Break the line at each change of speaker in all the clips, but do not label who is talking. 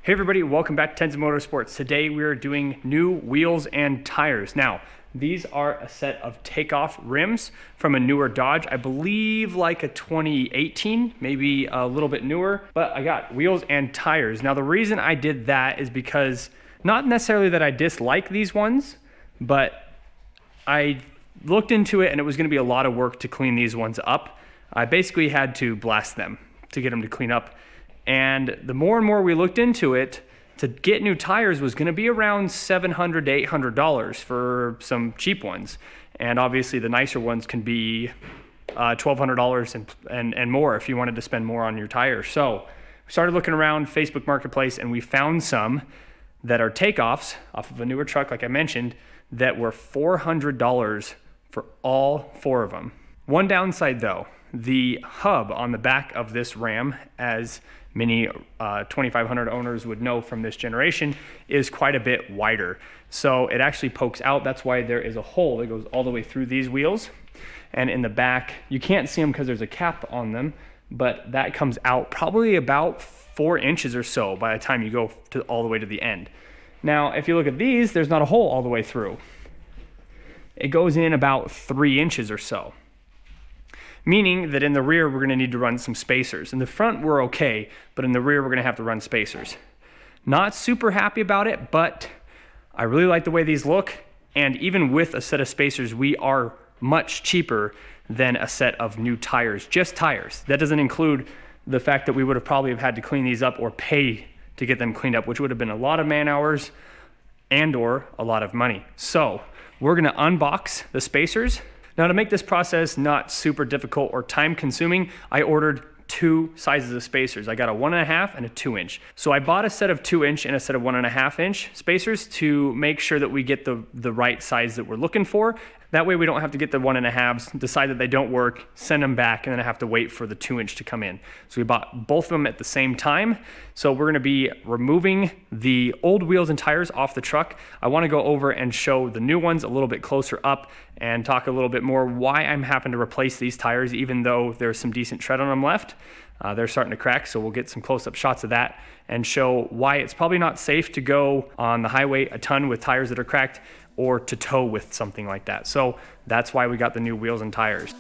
Hey everybody, welcome back to Tenza Motorsports. Today we are doing new wheels and tires. Now, these are a set of takeoff rims from a newer Dodge. I believe like a 2018, maybe a little bit newer, but I got wheels and tires. Now the reason I did that is because, not necessarily that I dislike these ones, but I looked into it and it was gonna be a lot of work to clean these ones up. I basically had to blast them to get them to clean up. And the more and more we looked into it, to get new tires was going to be around $700 to $800 for some cheap ones. And obviously the nicer ones can be $1,200 and more if you wanted to spend more on your tires. So we started looking around Facebook Marketplace and we found some that are takeoffs off of a newer truck, like I mentioned, that were $400 for all four of them. One downside though, the hub on the back of this Ram, as many 2500 owners would know from this generation, is quite a bit wider. So it actually pokes out. That's why there is a hole that goes all the way through these wheels. And in the back, you can't see them because there's a cap on them, but that comes out probably about 4 inches or so by the time you go to all the way to the end. Now, if you look at these, there's not a hole all the way through. It goes in about 3 inches or so. Meaning that in the rear, we're gonna need to run some spacers. In the front, we're okay, but in the rear, we're gonna have to run spacers. Not super happy about it, but I really like the way these look. And even with a set of spacers, we are much cheaper than a set of new tires, just tires. That doesn't include the fact that we would have probably have had to clean these up or pay to get them cleaned up, which would have been a lot of man hours and or a lot of money. So we're gonna unbox the spacers. Now to make this process not super difficult or time consuming, I ordered 2 sizes of spacers. I got a 1.5 and a 2 inch. So I bought a set of 2 inch and a set of 1.5 inch spacers to make sure that we get the right size that we're looking for. That way we don't have to get the 1.5s, decide that they don't work, send them back, and then I have to wait for the 2 inch to come in. So we bought both of them at the same time. So we're gonna be removing the old wheels and tires off the truck. I wanna go over and show the new ones a little bit closer up and talk a little bit more why I'm having to replace these tires, even though there's some decent tread on them left. They're starting to crack, so we'll get some close-up shots of that and show why it's probably not safe to go on the highway a ton with tires that are cracked or to tow with something like that. So that's why we got the new wheels and tires.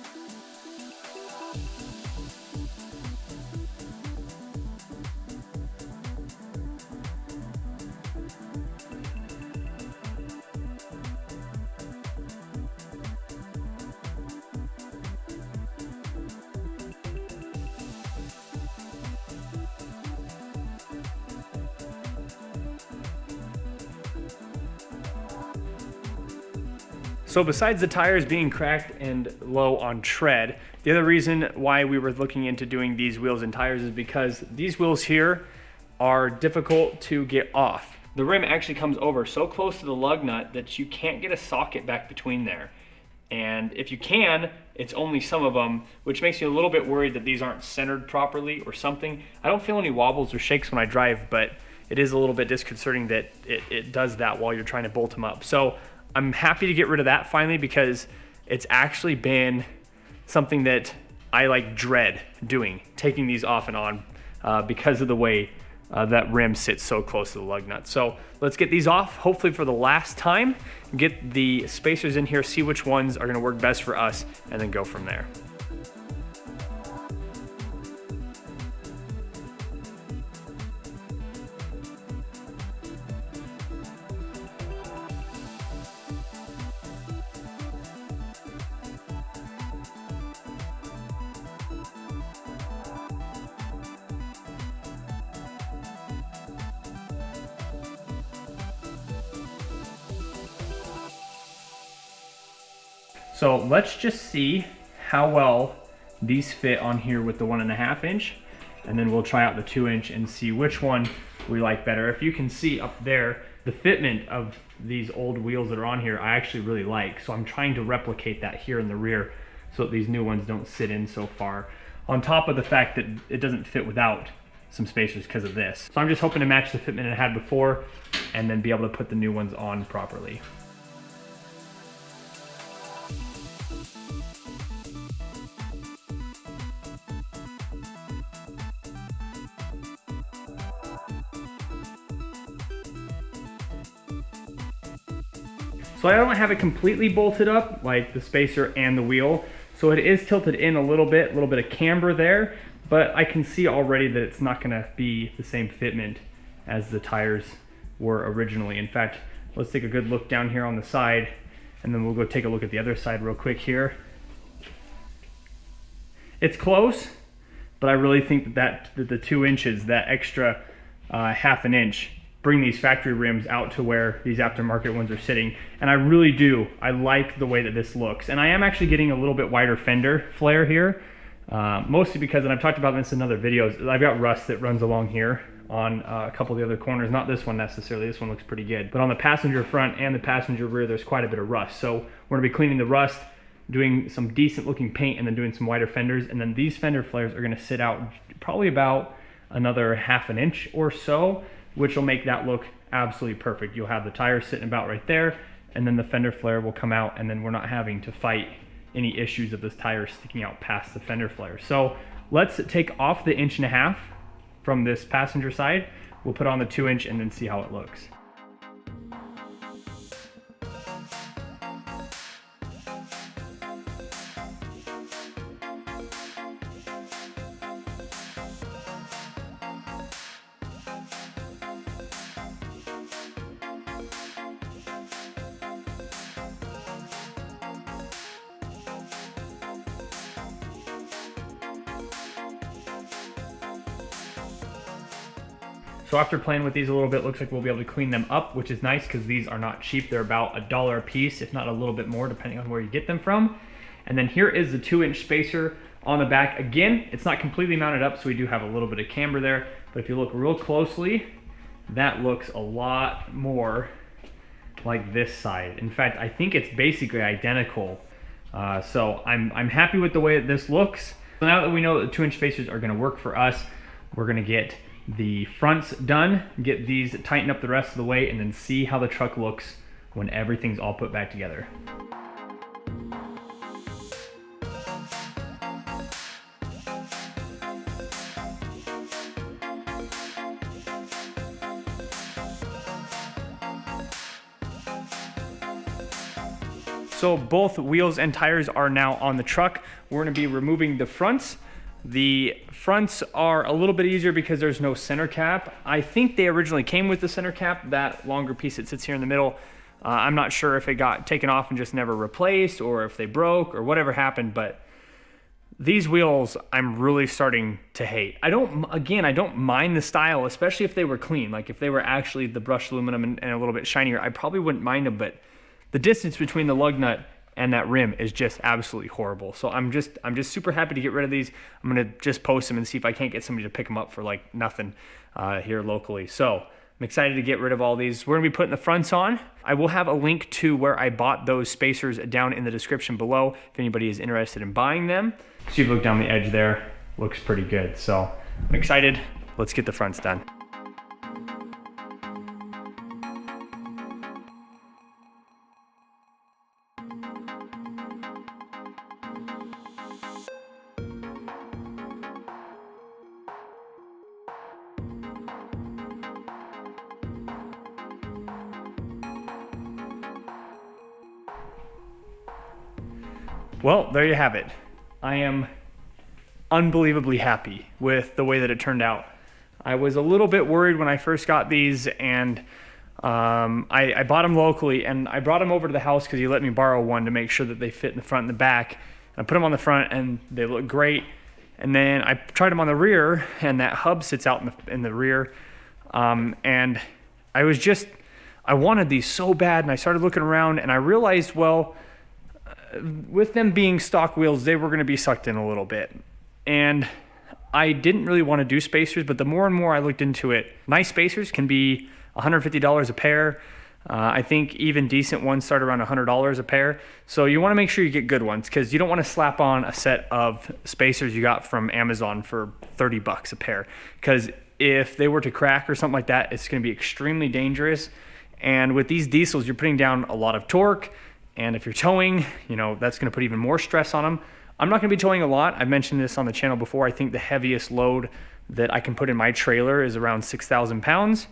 So besides the tires being cracked and low on tread, the other reason why we were looking into doing these wheels and tires is because these wheels here are difficult to get off. The rim actually comes over so close to the lug nut that you can't get a socket back between there. And if you can, it's only some of them, which makes me a little bit worried that these aren't centered properly or something. I don't feel any wobbles or shakes when I drive, but it is a little bit disconcerting that it does that while you're trying to bolt them up. So I'm happy to get rid of that finally, because it's actually been something that I like dread doing, taking these off and on because of the way that rim sits so close to the lug nut. So let's get these off, hopefully for the last time, get the spacers in here, see which ones are gonna work best for us, and then go from there. So let's just see how well these fit on here with the 1.5 inch, and then we'll try out the 2 inch and see which one we like better. If you can see up there, the fitment of these old wheels that are on here, I actually really like. So I'm trying to replicate that here in the rear so that these new ones don't sit in so far. On top of the fact that it doesn't fit without some spacers because of this. So I'm just hoping to match the fitment I had before and then be able to put the new ones on properly. So I don't have it completely bolted up, like the spacer and the wheel. So it is tilted in a little bit of camber there, but I can see already that it's not gonna be the same fitment as the tires were originally. In fact, let's take a good look down here on the side, and then we'll go take a look at the other side real quick here. It's close, but I really think that the 2 inches, that extra half an inch, bring these factory rims out to where these aftermarket ones are sitting. And I really do. I like the way that this looks. And I am actually getting a little bit wider fender flare here, mostly because, and I've talked about this in other videos, I've got rust that runs along here on a couple of the other corners. Not this one necessarily, this one looks pretty good. But on the passenger front and the passenger rear, there's quite a bit of rust. So we're gonna be cleaning the rust, doing some decent looking paint, and then doing some wider fenders. And then these fender flares are gonna sit out probably about another half an inch or so, which will make that look absolutely perfect. You'll have the tires sitting about right there, and then the fender flare will come out, and then we're not having to fight any issues of this tire sticking out past the fender flare. So let's take off the 1.5 inches from this passenger side. We'll put on the 2 inch and then see how it looks. So after playing with these a little bit, looks like we'll be able to clean them up, which is nice because these are not cheap. They're about $1 a piece, if not a little bit more, depending on where you get them from. And then here is the 2 inch spacer on the back. Again, it's not completely mounted up, so we do have a little bit of camber there. But if you look real closely, that looks a lot more like this side. In fact, I think it's basically identical. So I'm happy with the way that this looks. So now that we know that the 2 inch spacers are gonna work for us, we're gonna get the fronts done, get these tightened up the rest of the way, and then see how the truck looks when everything's all put back together. So both wheels and tires are now on the truck. We're gonna be removing the fronts. The fronts are a little bit easier because there's no center cap. I think they originally came with the center cap, that longer piece that sits here in the middle. I'm not sure if it got taken off and just never replaced, or if they broke, or whatever happened, but these wheels I'm really starting to hate. I don't mind the style, especially if they were clean. Like if they were actually the brushed aluminum and a little bit shinier, I probably wouldn't mind them, but the distance between the lug nut and that rim is just absolutely horrible. So I'm just super happy to get rid of these. I'm gonna just post them and see if I can't get somebody to pick them up for like nothing here locally. So I'm excited to get rid of all these. We're gonna be putting the fronts on. I will have a link to where I bought those spacers down in the description below if anybody is interested in buying them. So you look down the edge there, looks pretty good. So I'm excited, let's get the fronts done. Well, there you have it. I am unbelievably happy with the way that it turned out. I was a little bit worried when I first got these, and I bought them locally, and I brought them over to the house because he let me borrow one to make sure that they fit in the front and the back. And I put them on the front and they look great. And then I tried them on the rear, and that hub sits out in the rear. And I wanted these so bad, and I started looking around, and I realized, well, with them being stock wheels, they were going to be sucked in a little bit. And I didn't really want to do spacers, but the more and more I looked into it, nice spacers can be $150 a pair. I think even decent ones start around $100 a pair. So you want to make sure you get good ones, because you don't want to slap on a set of spacers you got from Amazon for 30 bucks a pair. Because if they were to crack or something like that, it's going to be extremely dangerous. And with these diesels, you're putting down a lot of torque. And if you're towing, that's going to put even more stress on them. I'm not going to be towing a lot. I've mentioned this on the channel before. I think the heaviest load that I can put in my trailer is around 6,000 pounds.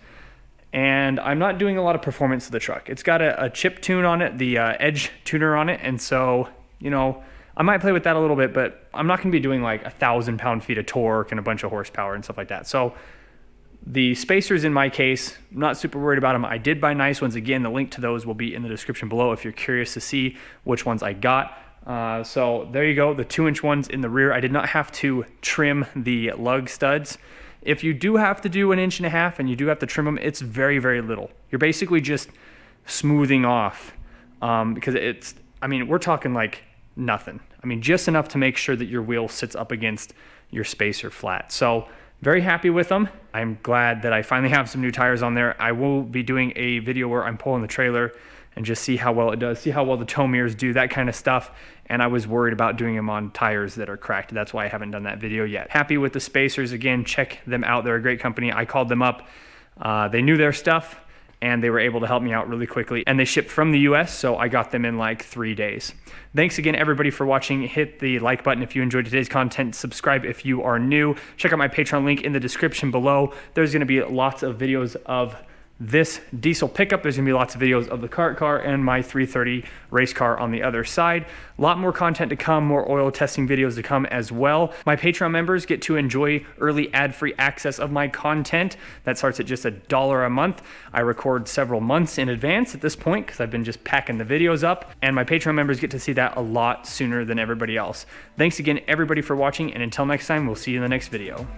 and I'm not doing a lot of performance to the truck. It's got a chip tune on it, the edge tuner on it, and so, you know, I might play with that a little bit, but I'm not gonna be doing like 1,000 pound-feet of torque and a bunch of horsepower and stuff like that. So the spacers in my case, I'm not super worried about them. I did buy nice ones. Again, the link to those will be in the description below if you're curious to see which ones I got. So there you go, the 2-inch ones in the rear. I did not have to trim the lug studs. If you do have to do 1.5 inches and you do have to trim them, it's very, very little. You're basically just smoothing off because it's, I mean, we're talking like nothing. I mean, just enough to make sure that your wheel sits up against your spacer flat. So very happy with them. I'm glad that I finally have some new tires on there. I will be doing a video where I'm pulling the trailer and just see how well it does, see how well the tow mirrors do, that kind of stuff. And I was worried about doing them on tires that are cracked. That's why I haven't done that video yet. Happy with the spacers. Again, check them out. They're a great company. I called them up. They knew their stuff and they were able to help me out really quickly. And they shipped from the US, so I got them in like 3 days. Thanks again, everybody, for watching. Hit the like button if you enjoyed today's content. Subscribe if you are new. Check out my Patreon link in the description below. There's gonna be lots of videos of this diesel pickup. There's gonna be lots of videos of the kart car and my 330 race car on the other side. A lot more content to come, more oil testing videos to come as well. My Patreon members get to enjoy early ad-free access of my content. That starts at just $1 a month. I record several months in advance at this point because I've been just packing the videos up, and my Patreon members get to see that a lot sooner than everybody else. Thanks again, everybody, for watching, and until next time, we'll see you in the next video.